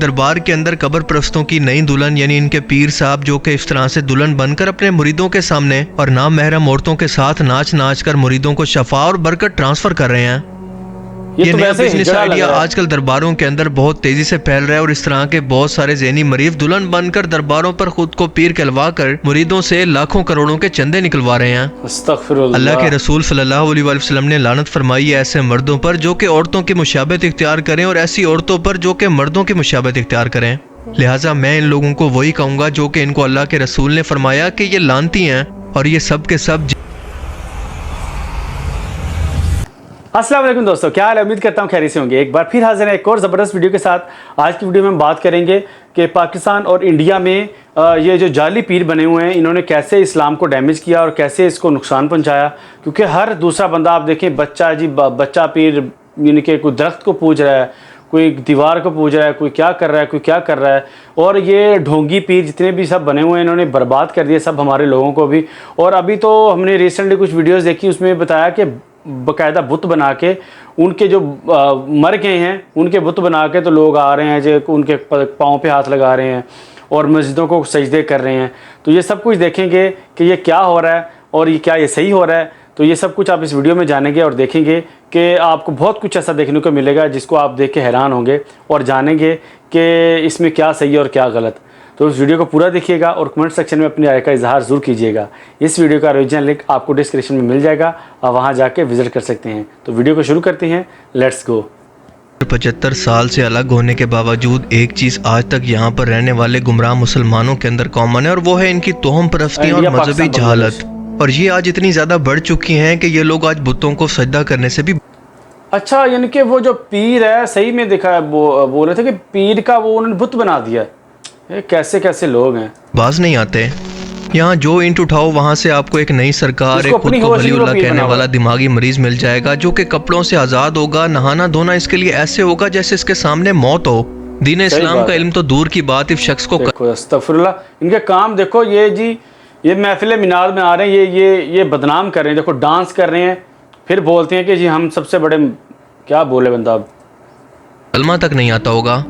दरबार के अंदर कब्र परस्तों की नई दुल्हन यानी इनके पीर साहब जो कि इस तरह से दुल्हन बनकर अपने मुरीदों के सामने और नाम महरम औरतों के साथ नाच नाच कर मुरीदों को शफा और बरकत ट्रांसफर कर रहे हैं। ये नया बिजनेस आइडिया आजकल दरबारों के अंदर बहुत तेजी से फैल रहा है और इस तरह के बहुत सारे ज़हनी मरीज दुल्हन बनकर दरबारों पर खुद को पीर कहलवा कर मुरीदों से लाखों करोड़ों के चंदे निकलवा रहे हैं। अल्लाह के रसूल सल्लल्लाहु अलैहि वसल्लम ने लानत फरमाई है ऐसे मर्दों पर जो कि औरतों की मुशाबहत इख्तियार करें और ऐसी औरतों पर जो कि मर्दों की मुशाबहत इख्तियार करें। लिहाजा मैं इन लोगों को वही कहूँगा जो कि इनको अल्लाह के रसूल ने फरमाया कि ये लानती हैं और ये सब के सब। अस्सलाम वालेकुम दोस्तों, क्या हाल है? उम्मीद करता हूँ खैरियत से होंगे। एक बार फिर हाजिर है एक और ज़बरदस्त वीडियो के साथ। आज की वीडियो में हम बात करेंगे कि पाकिस्तान और इंडिया में ये जो जाली पीर बने हुए हैं इन्होंने कैसे इस्लाम को डैमेज किया और कैसे इसको नुकसान पहुँचाया। क्योंकि हर दूसरा बंदा आप देखें बच्चा पीर यानी कि कोई दरख्त को पूज रहा है, कोई दीवार को पूज रहा है, कोई क्या कर रहा है, कोई क्या कर रहा है। और ये ढोंगी पीर जितने भी सब बने हुए हैं इन्होंने बर्बाद कर दिया सब हमारे लोगों को भी। और अभी तो हमने रिसेंटली कुछ वीडियोज़ देखी, उसमें बताया कि बाकायदा बुत बना के उनके जो मर गए हैं उनके बुत बना के तो लोग आ रहे हैं जो उनके पाँव पे हाथ लगा रहे हैं और मस्जिदों को सजदे कर रहे हैं। तो ये सब कुछ देखेंगे कि ये क्या हो रहा है और ये क्या ये सही हो रहा है। तो ये सब कुछ आप इस वीडियो में जानेंगे और देखेंगे कि आपको बहुत कुछ ऐसा देखने को मिलेगा जिसको आप देख के हैरान होंगे और जानेंगे कि इसमें क्या सही है और क्या गलत। तो इस वीडियो को पूरा देखिएगा और कमेंट सेक्शन में अपनी राय का इजहार ज़रूर कीजिएगा। इस वीडियो का ओरिजिनल लिंक आपको डिस्क्रिप्शन में मिल जाएगा, आप वहां जाके विजिट कर सकते हैं। तो वीडियो को शुरू करते हैं, लेट्स गो। 75 साल से अलग होने के बावजूद एक चीज़ आज तक यहाँ पर रहने वाले गुमराह मुसलमानों के अंदर कॉमन है और वो है इनकी तोहम परस्ती और मजहबी जहालत। और ये आज इतनी ज़्यादा बढ़ चुकी हैं कि ये लोग आज बुतों को सजदा करने से भी अच्छा यानी कि वो जो पीर है सही में देखा है बोल रहे थे कि पीर का वो उन्होंने बुत बना दिया। ये कैसे कैसे लोग हैं, बाज नहीं आते। यहाँ जो इंट उठाओ वहाँ से आपको एक नई सरकार, एक खुद को वलीउल्लाह कहने वाला दिमागी मरीज मिल जाएगा जो कि कपड़ों से आज़ाद होगा। नहाना धोना इसके लिए ऐसे होगा जैसे इसके सामने मौत हो। दीन इस्लाम का इल्म तो दूर की बात, इस शख्स को अस्तगफुरुल्लाह। इनके काम देखो, ये महफिल मिनाद में आ रहे हैं, ये बदनाम कर रहे हैं। देखो डांस कर रहे हैं, फिर बोलते हैं कि जी हम सबसे बड़े, क्या बोले बंदा, कलमा तक नहीं आता होगा।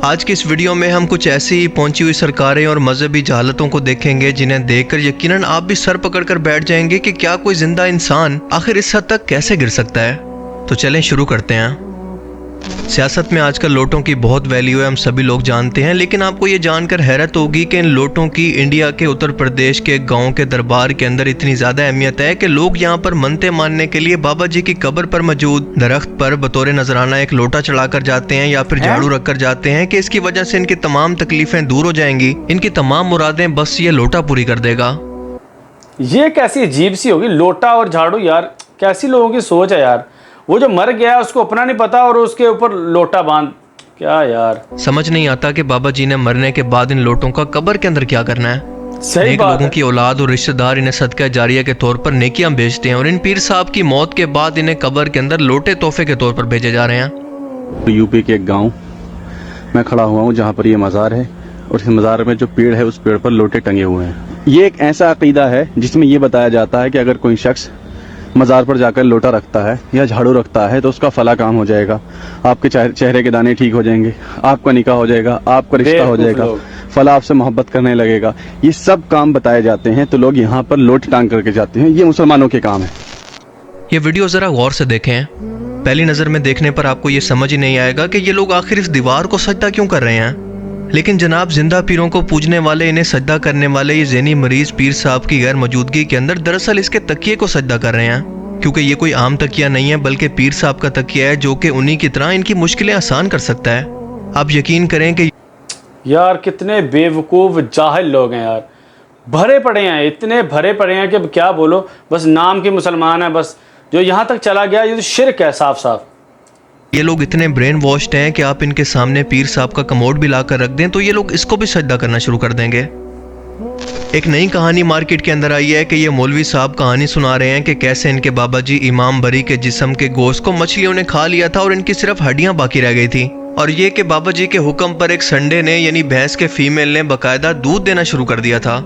आज की इस वीडियो में हम कुछ ऐसी पहुंची हुई सरकारें और मजहबी जहालतों को देखेंगे जिन्हें देखकर यकीनन आप भी सर पकड़कर बैठ जाएंगे कि क्या कोई जिंदा इंसान आखिर इस हद तक कैसे गिर सकता है। तो चलें शुरू करते हैं। सियासत में आजकल नोटों की बहुत वैल्यू है, हम सभी लोग जानते हैं। लेकिन आपको ये जानकर हैरत होगी कि इन नोटों की इंडिया के उत्तर प्रदेश के गांव के दरबार के अंदर इतनी ज़्यादा अहमियत है कि लोग यहाँ पर मनते मानने के लिए बाबा जी की कब्र पर मौजूद दरख्त पर बतौर नजराना एक लोटा चढ़ाकर जाते हैं या फिर झाड़ू रखकर जाते हैं कि इसकी वजह से इनकी तमाम तकलीफें दूर हो जाएंगी, इनकी तमाम मुरादें बस ये लोटा पूरी कर देगा। ये कैसी अजीब सी होगी लोटा और झाड़ू यार, कैसी लोगों की सोच है यार। वो जो मर गया उसको अपना नहीं पता और उसके ऊपर लोटा बांध, क्या यार समझ नहीं आता कि बाबा जी ने मरने के बाद इन लोटों का कब्र के अंदर क्या करना है। सही बात लोगों की औलाद और रिश्तेदार इन्हें सदका जारिया के तौर पर नेकियां भेजते हैं और इन पीर साहब की मौत के बाद इन्हें कब्र के अंदर लोटे तोहफे के तौर पर भेजे जा रहे हैं। यूपी के एक गांव मैं खड़ा हुआ हूँ जहाँ पर ये मज़ार है और इस मज़ार में जो पेड़ है उस पेड़ पर लोटे टंगे हुए हैं। ये एक ऐसा अकीदा है जिसमें ये बताया जाता है कि अगर कोई शख्स मज़ार पर जाकर लोटा रखता है या झाड़ू रखता है तो उसका फला काम हो जाएगा, आपके चेहरे के दाने ठीक हो जाएंगे, आपका निकाह हो जाएगा, आपका रिश्ता हो जाएगा, फला आपसे मोहब्बत करने लगेगा। ये सब काम बताए जाते हैं तो लोग यहाँ पर लोटे टांग करके जाते हैं। ये मुसलमानों के काम है। ये वीडियो ज़रा गौर से देखें। पहली नज़र में देखने पर आपको ये समझ ही नहीं आएगा कि ये लोग आखिर इस दीवार को सजदा क्यों कर रहे हैं। लेकिन जनाब जिंदा पीरों को पूजने वाले, इन्हें सजदा करने वाले ये ज़हनी मरीज पीर साहब की गैर मौजूदगी के अंदर दरअसल इसके तकिए को सजदा कर रहे हैं। क्योंकि ये कोई आम तकिया नहीं है बल्कि पीर साहब का तकिया है जो कि उन्हीं की तरह इनकी मुश्किलें आसान कर सकता है। आप यकीन करें कि यार कितने बेवकूफ़ जाहिल लोग हैं यार, भरे पड़े हैं, इतने भरे पड़े हैं कि क्या बोलो। बस नाम के मुसलमान है, बस जो यहाँ तक चला गया ये तो शिरक है साफ साफ। ये लोग इतने ब्रेन वॉश्ड हैं कि आप इनके सामने पीर साहब का कमोड भी लाकर रख दें तो ये लोग इसको भी सजदा करना शुरू कर देंगे। एक नई कहानी मार्केट के अंदर आई है कि ये मौलवी साहब कहानी सुना रहे हैं कि कैसे इनके बाबा जी इमाम बरी के जिस्म के गोश्त को मछलियों ने खा लिया था और इनकी सिर्फ हड्डियां बाकी रह गई थी। और ये कि बाबा जी के हुक्म पर एक संडे ने यानी भैंस के फीमेल ने बाकायदा दूध देना शुरू कर दिया था।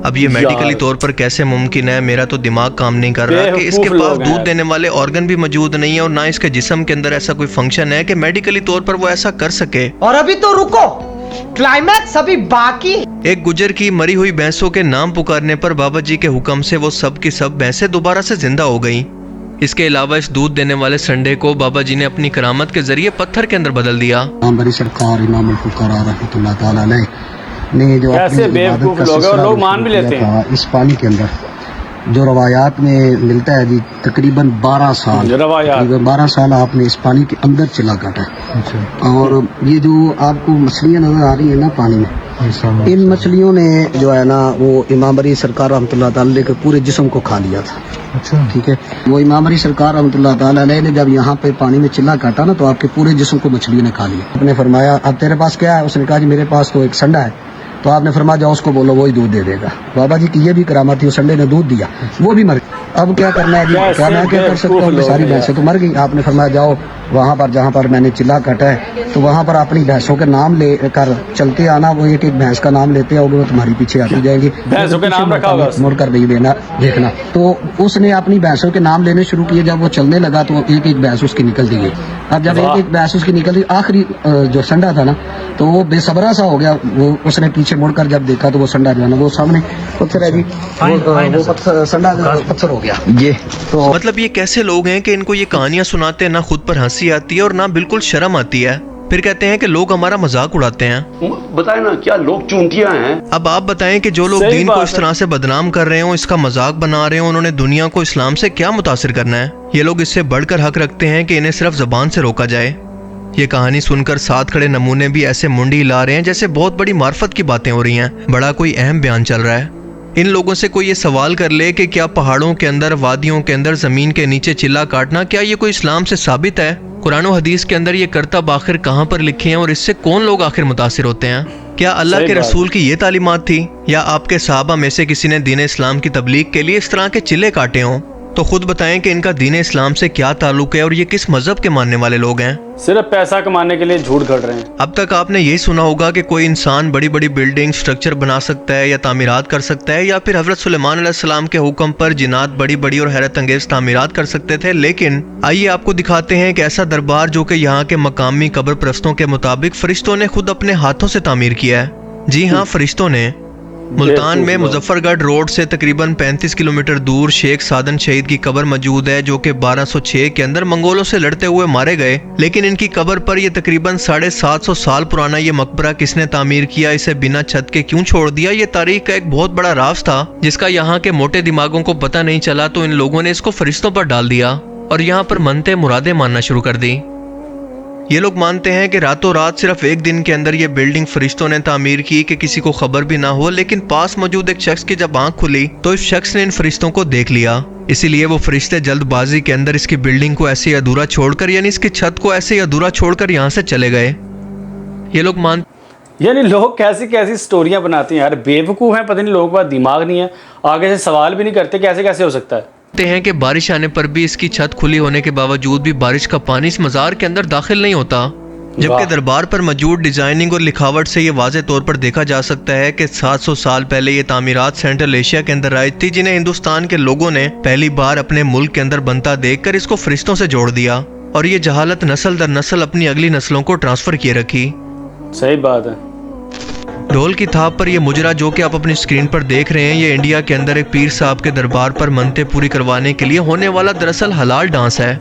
अब ये मेडिकली तौर पर कैसे मुमकिन है, मेरा तो दिमाग काम नहीं कर रहा कि इसके पास दूध देने वाले ऑर्गन भी मौजूद नहीं है और ना इसके जिस्म के अंदर ऐसा कोई फंक्शन है कि मेडिकली तौर पर वो ऐसा कर सके। और अभी तो रुको, क्लाइमैक्स अभी बाकी। एक गुजर की मरी हुई भैंसों के नाम पुकारने पर बाबा जी के हुक्म से वो सब की सब भैंसें दोबारा से जिंदा हो गईं। इसके अलावा इस दूध देने वाले संडे को बाबा जी ने अपनी करामत के जरिए पत्थर के अंदर बदल दिया। बड़ी सरकार इमाम रहमतुल्लाह ताला अलैह ने जो कैसे बेवकूफ लोग हैं और लोग मान भी लेते हैं। इस पानी के अंदर जो रवायात में मिलता है जी, तकरीबन 12 साल, तकरीबन 12 साल आपने इस पानी के अंदर चिल्ला काटा है। और ये जो आपको मछलियाँ नजर आ रही है ना पानी में, इन मछलियों ने जो है ना वो इमाम अली सरकार रहमतुल्लाह ताला के पूरे जिस्म को खा लिया था। अच्छा, ठीक है। वो इमाम अली सरकार रहमतुल्लाह ताला अलैह ने जब यहाँ पे पानी में चिल्ला काटा ना, तो आपके पूरे जिस्म को मछलियों ने खा लिया। आपने फरमाया अब तेरे पास क्या है? उसने कहा जी मेरे पास तो एक संडा है। तो आपने फरमाया जाओ उसको बोलो वही दूध दे देगा। बाबा जी की ये भी करामत थी, उस संडे ने दूध दिया, वो भी मर गई। अब क्या करना है जी, क्या मैं क्या कर सकता हूँ? सारी भैंसें तो मर गई। आपने फरमाया जाओ वहाँ पर जहाँ पर मैंने चिल्ला काटा है, तो वहाँ पर अपनी भैंसों के नाम लेकर चलते आना। वो एक एक भैंस का नाम लेते आओगे, वो तुम्हारी पीछे आती जाएंगी। भैंसों के नाम रखा होगा, मुड़कर नहीं देना देखना। तो उसने अपनी भैंसों के नाम लेने शुरू किए। जब वो चलने लगा तो एक एक भैंस उसकी निकल दी गई। अब जब एक एक भैंस उसकी निकल दी, आखिरी जो संडा था ना, तो वो बेसबरा सा हो गया। वो उसने पीछे मुड़कर जब देखा तो वो संडा जो है ना, वो सामने पत्थर है जी, वो पत्थर संडा पत्थर हो गया। ये तो मतलब ये कैसे लोग हैं कि इनको ये कहानियां सुनाते हैं, ना खुद पर हंसी आती है और ना बिल्कुल शर्म आती है, फिर कहते हैं कि लोग हमारा मजाक उड़ाते हैं। बताए ना, क्या लोग चूंटियां हैं। अब आप बताएं कि जो लोग दीन को इस तरह से बदनाम कर रहे हो, इसका मजाक बना रहे हो, उन्होंने दुनिया को इस्लाम से क्या मुतासिर करना है? ये लोग इससे बढ़कर हक रखते हैं कि इन्हें सिर्फ जबान से रोका जाए। ये कहानी सुनकर साथ खड़े नमूने भी ऐसे मुंडी हिला रहे हैं जैसे बहुत बड़ी मार्फत की बातें हो रही हैं, बड़ा कोई अहम बयान चल रहा है। इन लोगों से कोई ये सवाल कर ले कि क्या पहाड़ों के अंदर, वादियों के अंदर, जमीन के नीचे चिल्ला काटना, क्या ये कोई इस्लाम से साबित है? कुरान और हदीस के अंदर ये करतब आखिर कहाँ पर लिखे हैं और इससे कौन लोग आखिर मुतासिर होते हैं? क्या अल्लाह के रसूल की ये तालीमात थी, या आपके सहाबा में से किसी ने दीन इस्लाम की तबलीग के लिए इस तरह के चिल्ले काटे हों? तो खुद बताएं कि इनका दीन इस्लाम से क्या ताल्लुक है और ये किस मजहब के मानने वाले लोग हैं? सिर्फ पैसा कमाने के लिए झूठ गढ़ रहे हैं। अब तक आपने यही सुना होगा कि कोई इंसान बड़ी बड़ी बिल्डिंग स्ट्रक्चर बना सकता है या तामीरात कर सकता है, या फिर हजरत सुलेमान अलैहिस्सलाम के हुक्म पर जिन्नात बड़ी बड़ी और हैरत अंगेज तामीरात कर सकते थे। लेकिन आइए आपको दिखाते हैं कि ऐसा दरबार जो कि यहाँ के मकामी कब्र परस्तों के मुताबिक फरिश्तों ने खुद अपने हाथों से तामीर किया है। जी हाँ, फरिश्तों ने। मुल्तान में मुजफ्फरगढ़ रोड से तकरीबन 35 किलोमीटर दूर शेख सादन शहीद की कब्र मौजूद है, जो कि 1206 के अंदर मंगोलों से लड़ते हुए मारे गए। लेकिन इनकी कब्र पर यह तकरीबन 750 साल पुराना ये मकबरा किसने तामीर किया, इसे बिना छत के क्यों छोड़ दिया, ये तारीख का एक बहुत बड़ा राज था जिसका यहाँ के मोटे दिमागों को पता नहीं चला। तो इन लोगों ने इसको फरिश्तों पर डाल दिया और यहाँ पर मनते मुरादे मानना शुरू कर दी। ये लोग मानते हैं कि रातों रात सिर्फ एक दिन के अंदर ये बिल्डिंग फरिश्तों ने तामीर की कि किसी को खबर भी ना हो। लेकिन पास मौजूद एक शख्स की जब आंख खुली तो इस शख्स ने इन फरिश्तों को देख लिया। इसीलिए वो फरिश्ते जल्दबाजी के अंदर इसकी बिल्डिंग को ऐसे अधूरा छोड़कर, यानी इसकी छत को ऐसे अधूरा छोड़कर यहाँ से चले गए। ये लोग यानी लोग कैसी कैसी स्टोरियां बनाते हैं यार, बेवकूफ हैं, पता नहीं लोगों के पास दिमाग नहीं है, आगे से सवाल भी नहीं करते कैसे कैसे हो सकता है। हैं कि बारिश आने पर भी इसकी छत खुली होने के बावजूद भी बारिश का पानी इस मज़ार के अंदर दाखिल नहीं होता, जबकि दरबार पर मौजूद डिजाइनिंग और लिखावट से ये वाज़े तौर पर देखा जा सकता है कि 700 साल पहले ये तामीरात सेंट्रल एशिया के अंदर आई थी, जिन्हें हिंदुस्तान के लोगों ने पहली बार अपने मुल्क के अंदर बनता देखकर इसको फरिश्तों से जोड़ दिया और ये जहालत नस्ल दर नस्ल अपनी अगली नस्लों को ट्रांसफर किए रखी। सही बात है। ढोल की थाप पर यह मुजरा जो कि आप अपनी स्क्रीन पर देख रहे हैं, ये इंडिया के अंदर एक पीर साहब के दरबार पर मनते पूरी करवाने के लिए होने वाला दरअसल हलाल डांस है,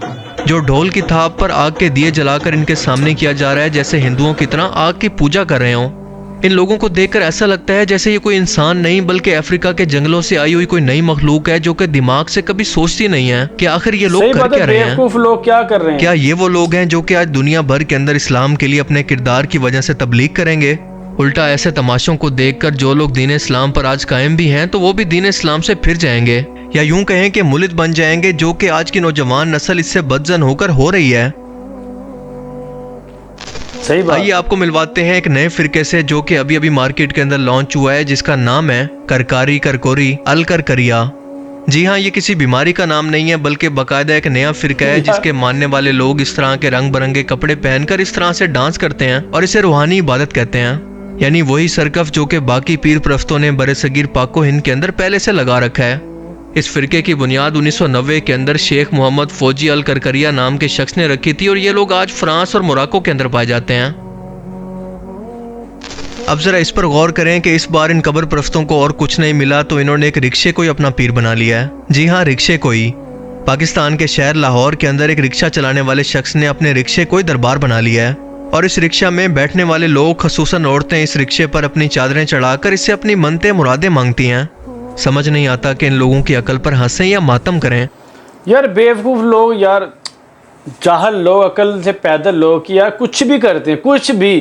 जो ढोल की थाप पर आग के दिए जलाकर इनके सामने किया जा रहा है, जैसे हिंदुओं की तरह आग की पूजा कर रहे हों। इन लोगों को देखकर ऐसा लगता है जैसे ये कोई इंसान नहीं बल्कि अफ्रीका के जंगलों से आई हुई कोई नई मखलूक है, जो कि दिमाग से कभी सोचती नहीं है कि आखिर ये लोग कर क्या रहे हैं। लोग क्या कर रहे हैं? क्या ये वो लोग हैं जो कि आज दुनिया भर के अंदर इस्लाम के लिए अपने किरदार की वजह से तबलीग करेंगे? उल्टा ऐसे तमाशों को देखकर जो लोग दीन इस्लाम पर आज कायम भी हैं, तो वो भी दीन इस्लाम से फिर जाएंगे, या यूं कहें कि मुलिद बन जाएंगे, जो कि आज की नौजवान नस्ल इससे बदजन होकर हो रही है। सही बात। आइए आपको मिलवाते हैं एक नए फिरके से जो कि अभी अभी मार्केट के अंदर लॉन्च हुआ है, जिसका नाम है करकारी करकोरी अल करकरिया। जी हाँ, ये किसी बीमारी का नाम नहीं है बल्कि बाकायदा एक नया फिरका है जिसके मानने वाले लोग इस तरह के रंग बिरंगे कपड़े पहनकर इस तरह से डांस करते हैं और इसे रूहानी इबादत कहते हैं। यानी वही सरकफ जो कि बाकी पीर प्रफ्तों ने बरसगीर पाको हिंद के अंदर पहले से लगा रखा है। इस फिरके की बुनियाद 1990 के अंदर शेख मोहम्मद फौजी अल करकरिया नाम के शख्स ने रखी थी और ये लोग आज फ्रांस और मोरक्को के अंदर पाए जाते हैं। अब जरा इस पर गौर करें कि इस बार इन कब्र प्रस्तों को और कुछ नहीं मिला तो इन्होंने एक रिक्शे को ही अपना पीर बना लिया है। जी हाँ, रिक्शे को ही। पाकिस्तान के शहर लाहौर के अंदर एक रिक्शा चलाने वाले शख्स ने अपने रिक्शे को ही दरबार बना लिया है और इस रिक्शा में बैठने वाले लोग, खसूसन औरतें, इस रिक्शे पर अपनी चादरें चढ़ाकर इससे अपनी मनते मुरादें मांगती हैं। समझ नहीं आता कि इन लोगों की अकल पर हंसें या मातम करें। यार बेवकूफ़ लोग, यार जाहल लोग, अकल से पैदल लोग कि यार कुछ भी करते हैं, कुछ भी।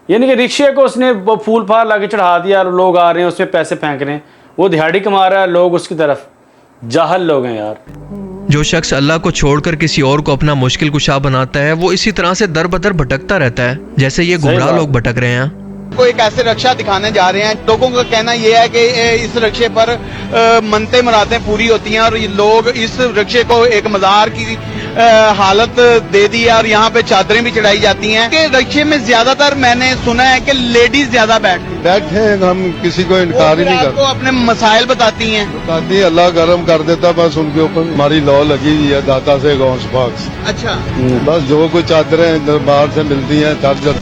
यानी कि रिक्शे को उसने वो फूल फाल ला के चढ़ा दिया और लोग आ रहे हैं उसमें पैसे फेंक रहे हैं, वो दिहाड़ी कमा रहा है, लोग उसकी तरफ। जाहल लोग हैं यार। जो शख्स अल्लाह को छोड़कर किसी और को अपना मुश्किल कुशा बनाता है वो इसी तरह से दर बदर भटकता रहता है जैसे ये गुमराह लोग भटक रहे हैं। को एक ऐसे रक्षा दिखाने जा रहे हैं। लोगों का कहना यह है कि इस रक्षे पर मनते मुरादें पूरी होती हैं और ये लोग इस रक्षे को एक मज़ार की हालत दे दी है और यहाँ पे चादरें भी चढ़ाई जाती हैं। कि रक्षे में ज्यादातर मैंने सुना है कि लेडीज ज्यादा बैठते हैं। हम किसी को इनकार ही नहीं करते। अपने मसाइल बताती हैं। अल्लाह गर्म कर देता, बस उनके ऊपर हमारी लॉ लगी हुई है दाता से गौस पाक। अच्छा, बस जो कुछ चादरें दरबार से मिलती हैं चल।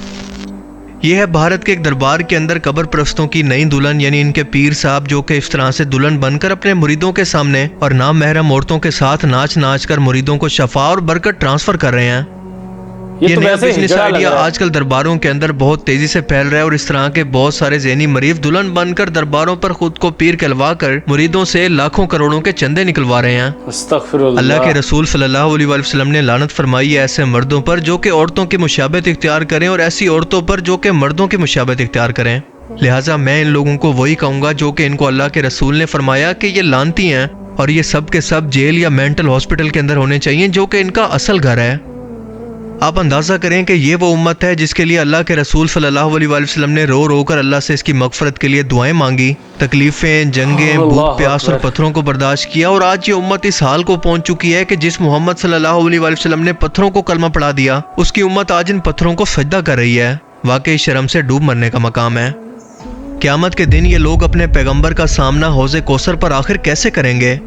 ये है भारत के एक दरबार के अंदर कब्र प्रस्तों की नई दुल्हन, यानी इनके पीर साहब, जो कि इस तरह से दुल्हन बनकर अपने मुरीदों के सामने और नाम महरम औरतों के साथ नाच नाच कर मुरीदों को शफा और बरकत ट्रांसफर कर रहे हैं। ये तो नया वैसे बिजनेस आइडिया आजकल दरबारों के अंदर बहुत तेजी से फैल रहा है और इस तरह के बहुत सारे ज़हनी मरीज दुल्हन बनकर दरबारों पर खुद को पीर कहलवा कर मुरीदों से लाखों करोड़ों के चंदे निकलवा रहे हैं। अस्तगफिरुल्लाह। अल्लाह के रसूल सल्लल्लाहु अलैहि वसल्लम ने लानत फरमाई है ऐसे मर्दों पर जो कि औरतों की मुशाबत इख्तियार करें और ऐसी औरतों पर जो कि मर्दों की मुशाबत इख्तियार करें। लिहाजा मैं इन लोगों को वही कहूँगा जो कि इनको अल्लाह के रसूल ने फरमाया कि ये लानती हैं और ये सब के सब जेल या मेंटल हॉस्पिटल के अंदर होने चाहिए जो कि इनका असल घर है। आप अंदाज़ा करें कि ये वो उम्मत है जिसके लिए अल्लाह के रसूल सल्लल्लाहु अलैहि वसल्लम ने रो रो कर अल्लाह से इसकी मगफरत के लिए दुआएं मांगी, तकलीफ़ें, जंगें, भूख प्यास और पत्थरों को बर्दाश्त किया और आज ये उम्मत इस हाल को पहुंच चुकी है कि जिस मोहम्मद सल्लल्लाहु अलैहि वसल्लम ने पत्थरों को कलमा पढ़ा दिया उसकी उम्मत आज इन पत्थरों को सजदा कर रही है। वाकई शर्म से डूब मरने का मकाम है। क़यामत के दिन ये लोग अपने पैगम्बर का सामना हौज़े कौसर पर आखिर कैसे करेंगे?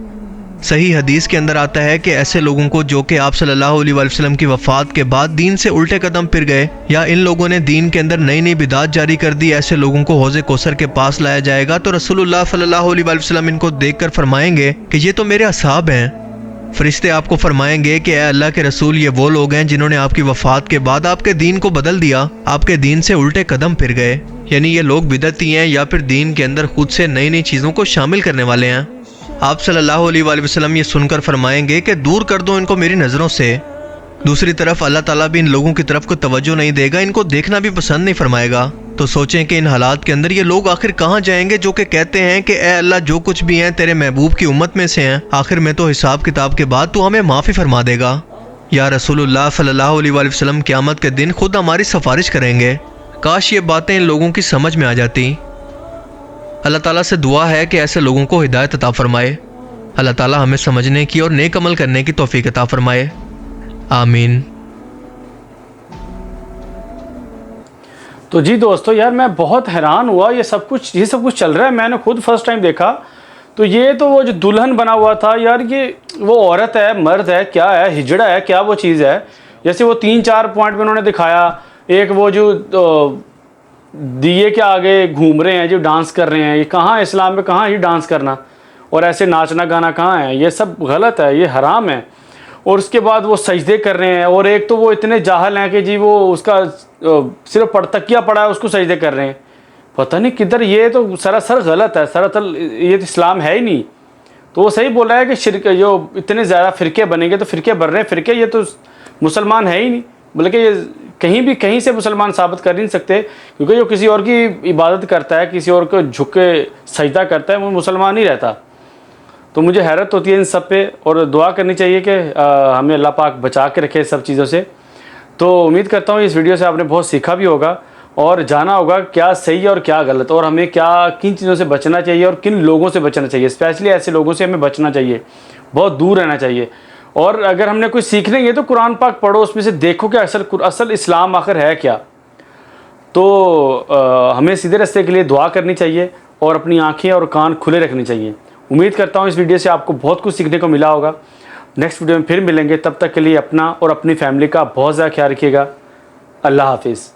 सही हदीस के अंदर आता है कि ऐसे लोगों को जो कि आप सल्लल्लाहु अलैहि वसल्लम की वफ़ात के बाद दीन से उल्टे कदम फिर गए या इन लोगों ने दीन के अंदर नई नई बिदात जारी कर दी, ऐसे लोगों को हौज़े कौसर के पास लाया जाएगा तो रसूलुल्लाह सल्लल्लाहु अलैहि वसल्लम इनको देखकर फरमाएंगे कि ये तो मेरे असहाब हैं। फरिश्ते आपको फरमाएंगे कि ऐ अल्लाह के रसूल, ये वो लोग हैं जिन्होंने आपकी वफ़ात के बाद आपके दीन को बदल दिया, आपके दीन से उल्टे कदम फिर गए। यानी ये लोग बिदअती हैं या फिर दीन के अंदर खुद से नई नई चीज़ों को शामिल करने वाले हैं। आप सल्लल्लाहु अलैहि वसल्लम ये सुनकर फरमाएंगे कि दूर कर दो इनको मेरी नज़रों से। दूसरी तरफ अल्लाह ताला भी इन लोगों की तरफ को तवज्जो नहीं देगा, इनको देखना भी पसंद नहीं फरमाएगा। तो सोचें कि इन हालात के अंदर ये लोग आखिर कहाँ जाएंगे जो कि कहते हैं कि ए अल्लाह, जो कुछ भी हैं तेरे महबूब की उम्मत में से हैं, आखिर में तो हिसाब किताब के बाद तू हमें माफ़ी फरमा देगा। या रसूलुल्लाह सल्लल्लाहु अलैहि वसल्लम क़यामत के दिन खुद हमारी सिफारिश करेंगे। काश ये बातें इन लोगों की समझ में आ जाती। अल्लाह ताला से दुआ है कि ऐसे लोगों को हिदायत अता फरमाए। अल्लाह ताला हमें समझने की और नेक अमल करने की तौफीक अता फरमाए। आमीन। तो जी दोस्तों, यार मैं बहुत हैरान हुआ, ये सब कुछ चल रहा है। मैंने खुद फर्स्ट टाइम देखा। तो ये तो वो जो दुल्हन बना हुआ था यार, ये वो औरत है, मर्द है, क्या है, हिजड़ा है, क्या वो चीज़ है? जैसे वो 3-4 पॉइंट में उन्होंने दिखाया। एक वो जो दिए के आगे घूम रहे हैं, जो डांस कर रहे हैं, ये कहाँ इस्लाम में, कहाँ ही डांस करना और ऐसे नाचना गाना कहाँ है? ये सब गलत है, ये हराम है। और उसके बाद वो सजदे कर रहे हैं और एक तो वो इतने जाहल हैं कि जी वो उसका सिर्फ तकिया पड़ा है उसको सजदे कर रहे हैं। पता नहीं किधर, ये तो सरासर गलत है, सरासर ये तो इस्लाम है ही नहीं। तो वो सही बोल रहा है कि शिरक, जो इतने ज़्यादा फ़िरके बनेंगे तो फ़िरके बन रहे हैं, फ़िरके ये तो मुसलमान है ही नहीं, बल्कि ये कहीं से मुसलमान साबित कर नहीं सकते, क्योंकि जो किसी और की इबादत करता है, किसी और को झुक के सजदा करता है, वो मुसलमान ही रहता। तो मुझे हैरत होती है इन सब पे और दुआ करनी चाहिए कि हमें अल्लाह पाक बचा के रखे सब चीज़ों से। तो उम्मीद करता हूँ इस वीडियो से आपने बहुत सीखा भी होगा और जाना होगा क्या सही है और क्या गलत, और हमें किन चीज़ों से बचना चाहिए और किन लोगों से बचना चाहिए। स्पेशली ऐसे लोगों से हमें बचना चाहिए, बहुत दूर रहना चाहिए। और अगर हमने कुछ सीखने है तो कुरान पाक पढ़ो, उसमें से देखो कि असल इस्लाम आखिर है क्या। तो हमें सीधे रास्ते के लिए दुआ करनी चाहिए और अपनी आंखें और कान खुले रखने चाहिए। उम्मीद करता हूँ इस वीडियो से आपको बहुत कुछ सीखने को मिला होगा। नेक्स्ट वीडियो में फिर मिलेंगे, तब तक के लिए अपना और अपनी फैमिली का बहुत ज़्यादा ख्याल रखिएगा। अल्लाह हाफिज़।